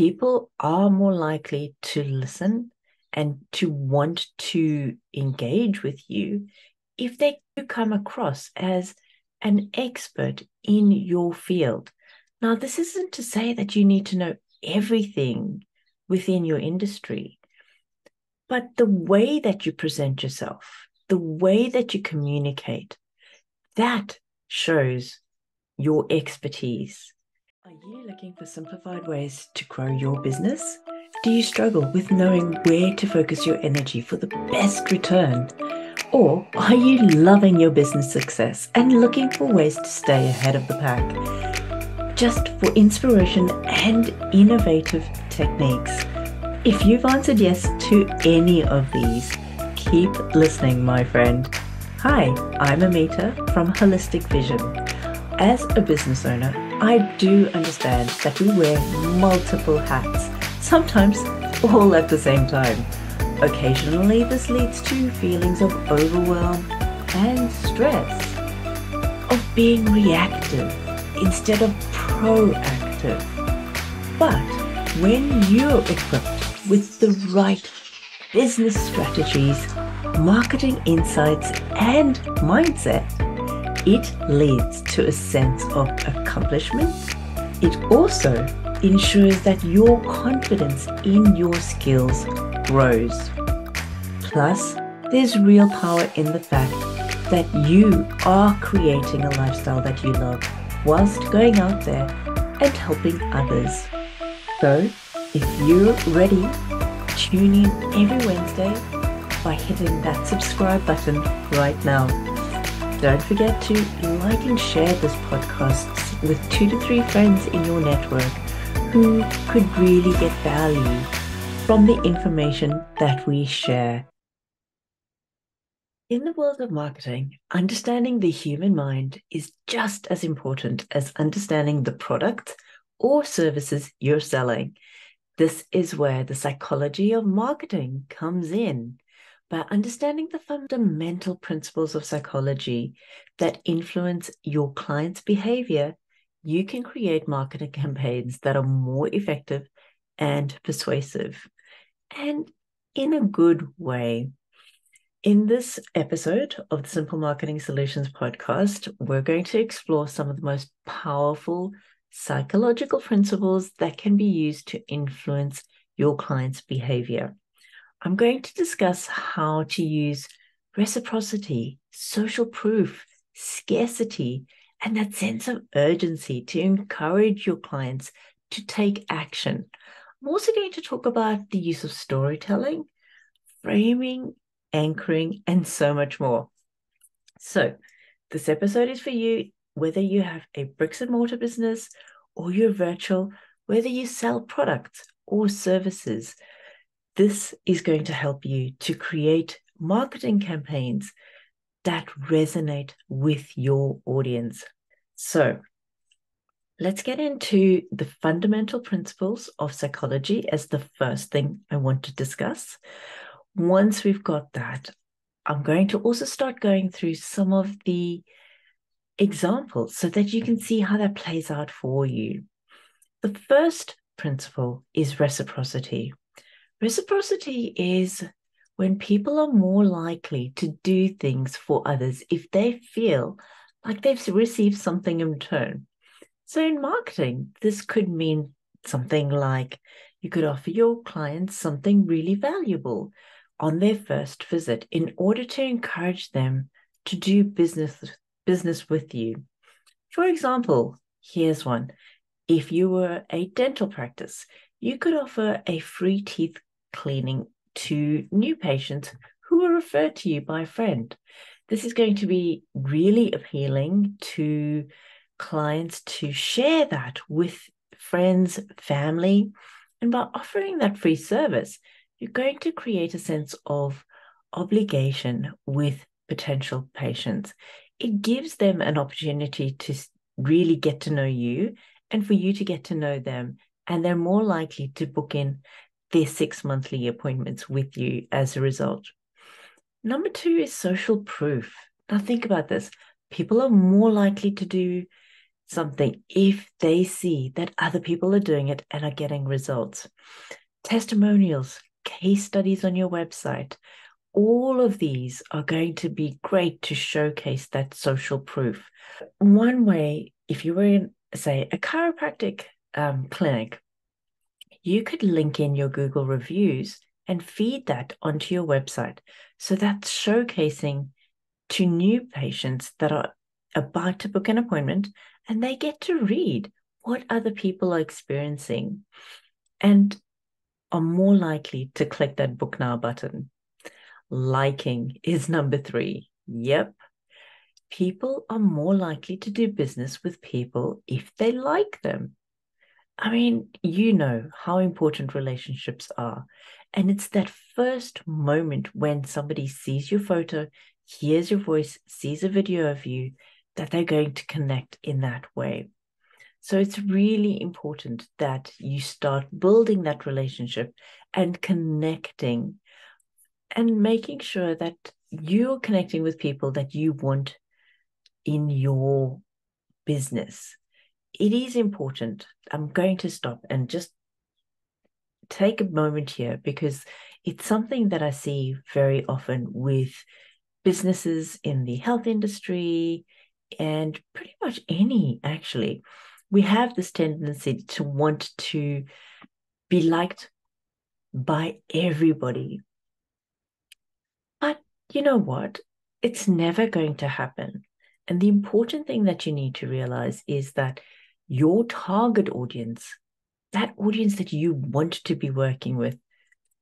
people are more likely to listen and to want to engage with you if they do come across as an expert in your field. Now, this isn't to say that you need to know everything within your industry, but the way that you present yourself, the way that you communicate, that shows your expertise. Are you looking for simplified ways to grow your business? Do you struggle with knowing where to focus your energy for the best return? Or are you loving your business success and looking for ways to stay ahead of the pack? Just for inspiration and innovative techniques. If you've answered yes to any of these, keep listening, my friend. Hi, I'm Amita from Holistic Vision. As a business owner, I do understand that we wear multiple hats, sometimes all at the same time. Occasionally, this leads to feelings of overwhelm and stress, of being reactive instead of proactive. But when you're equipped with the right business strategies, marketing insights, and mindset, it leads to a sense of accomplishment. It also ensures that your confidence in your skills grows. Plus, there's real power in the fact that you are creating a lifestyle that you love whilst going out there and helping others. So, if you're ready, tune in every Wednesday by hitting that subscribe button right now. Don't forget to like and share this podcast with 2 to 3 friends in your network who could really get value from the information that we share. In the world of marketing, understanding the human mind is just as important as understanding the product or services you're selling. This is where the psychology of marketing comes in. By understanding the fundamental principles of psychology that influence your client's behavior, you can create marketing campaigns that are more effective and persuasive, and in a good way. In this episode of the Simple Marketing Solutions podcast, we're going to explore some of the most powerful psychological principles that can be used to influence your client's behavior. I'm going to discuss how to use reciprocity, social proof, scarcity, and that sense of urgency to encourage your clients to take action. I'm also going to talk about the use of storytelling, framing, anchoring, and so much more. So, this episode is for you, whether you have a bricks and mortar business or you're virtual, whether you sell products or services. This is going to help you to create marketing campaigns that resonate with your audience. So let's get into the fundamental principles of psychology as the first thing I want to discuss. Once we've got that, I'm going to also start going through some of the examples so that you can see how that plays out for you. The first principle is reciprocity. Reciprocity is when people are more likely to do things for others if they feel like they've received something in return. So in marketing, this could mean something like you could offer your clients something really valuable on their first visit in order to encourage them to do business with you. For example, here's one. If you were a dental practice, you could offer a free teeth cleaning to new patients who were referred to you by a friend. This is going to be really appealing to clients to share that with friends, family, and by offering that free service, you're going to create a sense of obligation with potential patients. It gives them an opportunity to really get to know you and for you to get to know them, and they're more likely to book in their 6 monthly appointments with you as a result. Number 2 is social proof. Now think about this. People are more likely to do something if they see that other people are doing it and are getting results. Testimonials, case studies on your website, all of these are going to be great to showcase that social proof. One way, if you were in, say, a chiropractic clinic, you could link in your Google reviews and feed that onto your website. So that's showcasing to new patients that are about to book an appointment, and they get to read what other people are experiencing and are more likely to click that book now button. Liking is number 3. Yep. People are more likely to do business with people if they like them. I mean, you know how important relationships are. And it's that first moment when somebody sees your photo, hears your voice, sees a video of you, that they're going to connect in that way. So it's really important that you start building that relationship and connecting and making sure that you're connecting with people that you want in your business. It is important. I'm going to stop and just take a moment here because it's something that I see very often with businesses in the health industry and pretty much any, actually. We have this tendency to want to be liked by everybody. But you know what? It's never going to happen. And the important thing that you need to realize is that your target audience, that audience that you want to be working with,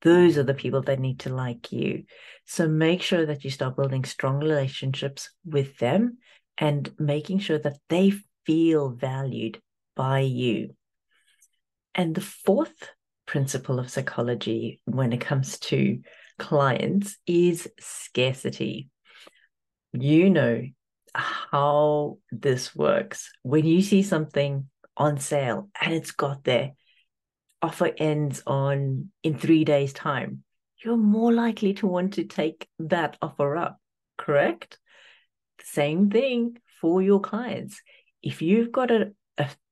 those are the people that need to like you. So make sure that you start building strong relationships with them and making sure that they feel valued by you. And the fourth principle of psychology when it comes to clients is scarcity. You know how this works. When you see something on sale and it's got their offer ends in 3 days' time, you're more likely to want to take that offer up, correct? Same thing for your clients. If you've got a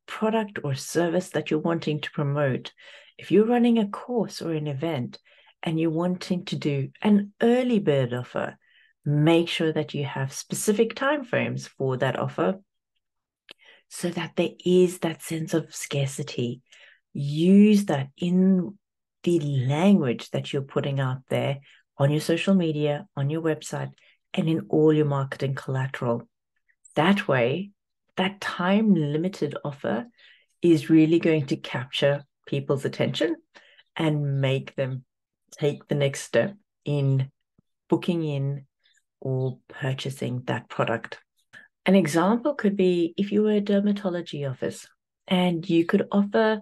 product or service that you're wanting to promote, if you're running a course or an event and you're wanting to do an early bird offer, make sure that you have specific timeframes for that offer so that there is that sense of scarcity. Use that in the language that you're putting out there on your social media, on your website, and in all your marketing collateral. That way, that time limited offer is really going to capture people's attention and make them take the next step in booking in or purchasing that product. An example could be if you were a dermatology office and you could offer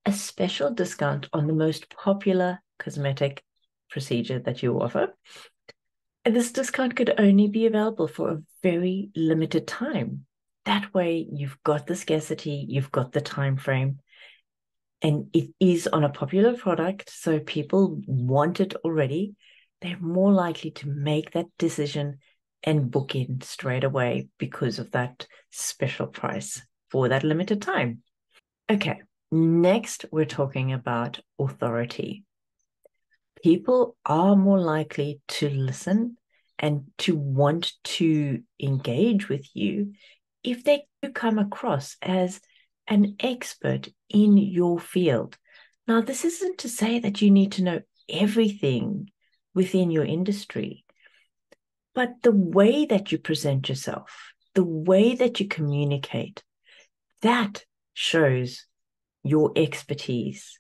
a special discount on the most popular cosmetic procedure that you offer. And this discount could only be available for a very limited time. That way, you've got the scarcity, you've got the time frame, and it is on a popular product, so people want it already. They're more likely to make that decision and book in straight away because of that special price for that limited time. Okay, next we're talking about authority. People are more likely to listen and to want to engage with you if they do come across as an expert in your field. Now, this isn't to say that you need to know everything within your industry, but the way that you present yourself, the way that you communicate, that shows your expertise.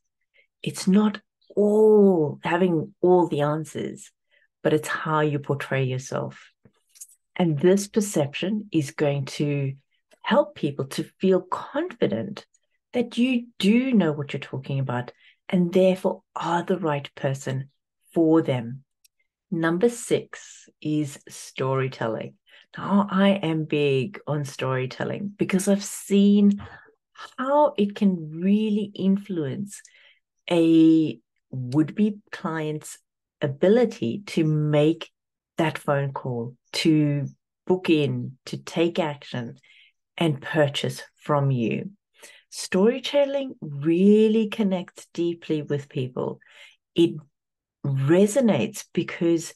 It's not all having all the answers, but it's how you portray yourself. And this perception is going to help people to feel confident that you do know what you're talking about and therefore are the right person for them. Number 6 is storytelling. Now, I am big on storytelling because I've seen how it can really influence a would-be client's ability to make that phone call, to book in, to take action. and purchase from you. Storytelling really connects deeply with people. It resonates because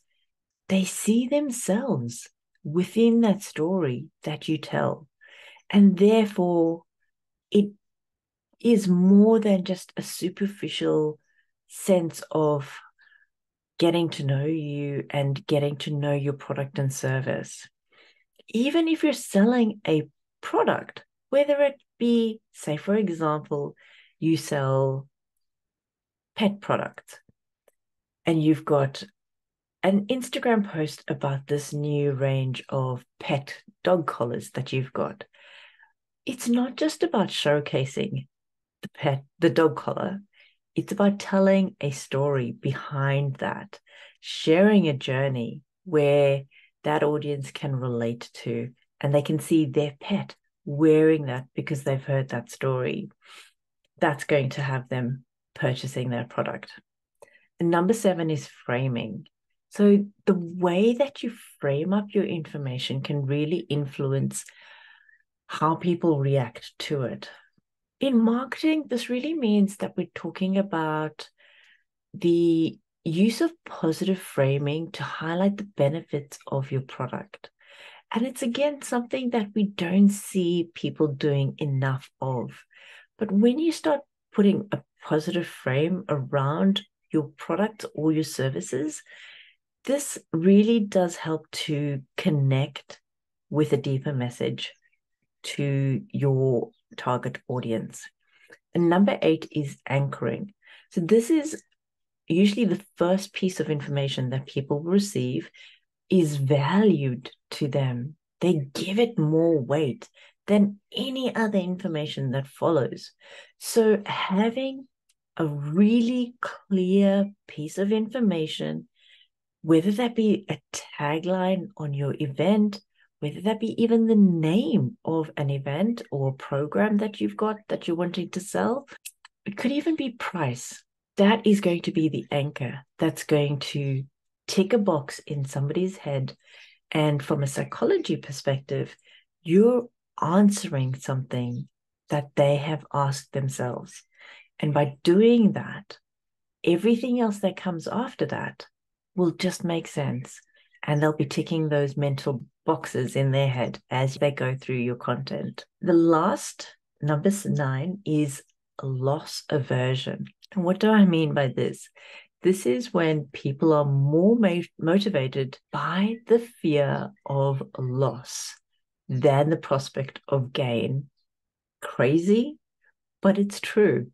they see themselves within that story that you tell. And therefore, it is more than just a superficial sense of getting to know you and getting to know your product and service. Even if you're selling a product, whether it be, say, for example, you sell pet products and you've got an Instagram post about this new range of pet dog collars that you've got. It's not just about showcasing the dog collar. It's about telling a story behind that, sharing a journey where that audience can relate to, and they can see their pet wearing that because they've heard that story. That's going to have them purchasing their product. And number 7 is framing. So the way that you frame up your information can really influence how people react to it. In marketing, this really means that we're talking about the use of positive framing to highlight the benefits of your product. And it's again something that we don't see people doing enough of. But when you start putting a positive frame around your product or your services, this really does help to connect with a deeper message to your target audience. And number 8 is anchoring. So this is usually the first piece of information that people receive is valued to them. They give it more weight than any other information that follows. So having a really clear piece of information, whether that be a tagline on your event, whether that be even the name of an event or a program that you've got that you're wanting to sell, it could even be price. That is going to be the anchor that's going to tick a box in somebody's head. And from a psychology perspective, you're answering something that they have asked themselves. And by doing that, everything else that comes after that will just make sense. And they'll be ticking those mental boxes in their head as they go through your content. The last, number 9, is loss aversion. And what do I mean by this? This is when people are more motivated by the fear of loss than the prospect of gain. Crazy, but it's true.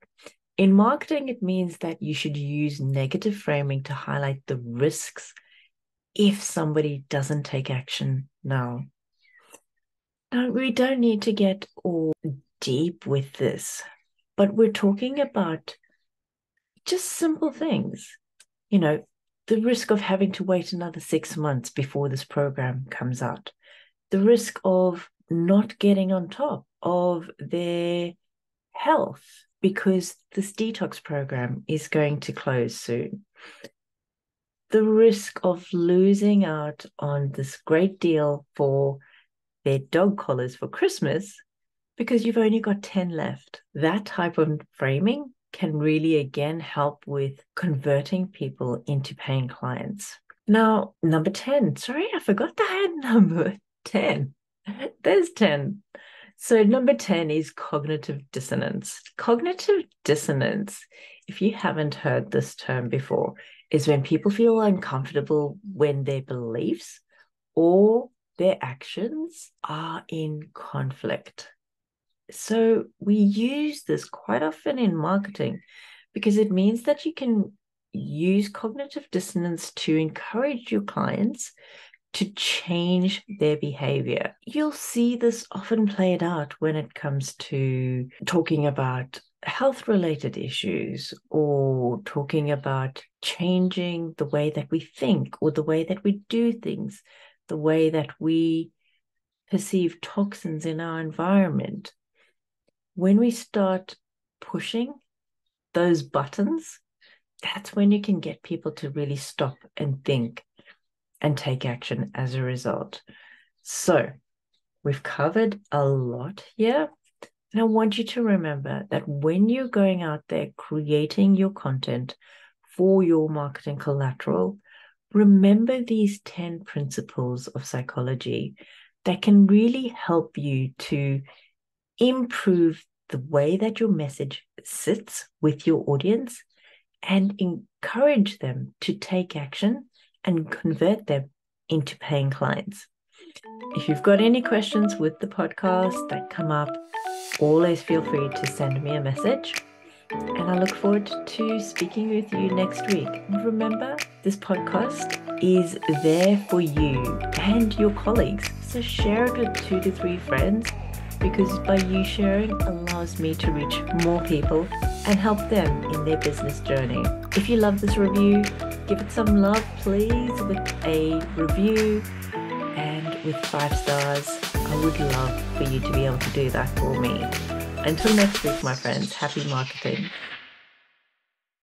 In marketing, it means that you should use negative framing to highlight the risks if somebody doesn't take action now. Now, we don't need to get all deep with this, but we're talking about just simple things. You know, the risk of having to wait another 6 months before this program comes out, the risk of not getting on top of their health because this detox program is going to close soon, the risk of losing out on this great deal for their dog collars for Christmas because you've only got 10 left. That type of framing can really, again, help with converting people into paying clients. Now, number 10. Sorry, I forgot that I had number 10. There's 10. So number 10 is cognitive dissonance. Cognitive dissonance, if you haven't heard this term before, is when people feel uncomfortable when their beliefs or their actions are in conflict. So we use this quite often in marketing because it means that you can use cognitive dissonance to encourage your clients to change their behavior. You'll see this often played out when it comes to talking about health-related issues or talking about changing the way that we think or the way that we do things, the way that we perceive toxins in our environment. When we start pushing those buttons, that's when you can get people to really stop and think and take action as a result. So We've covered a lot here. And I want you to remember that when you're going out there creating your content for your marketing collateral, remember these 10 principles of psychology that can really help you to improve the way that your message sits with your audience and encourage them to take action and convert them into paying clients. If you've got any questions with the podcast that come up, always feel free to send me a message. And I look forward to speaking with you next week. And remember, this podcast is there for you and your colleagues. So share it with 2 to 3 friends, because by you sharing allows me to reach more people and help them in their business journey. If you love this review, give it some love, please, with a review and with 5 stars. I would love for you to be able to do that for me. Until next week, my friends, happy marketing.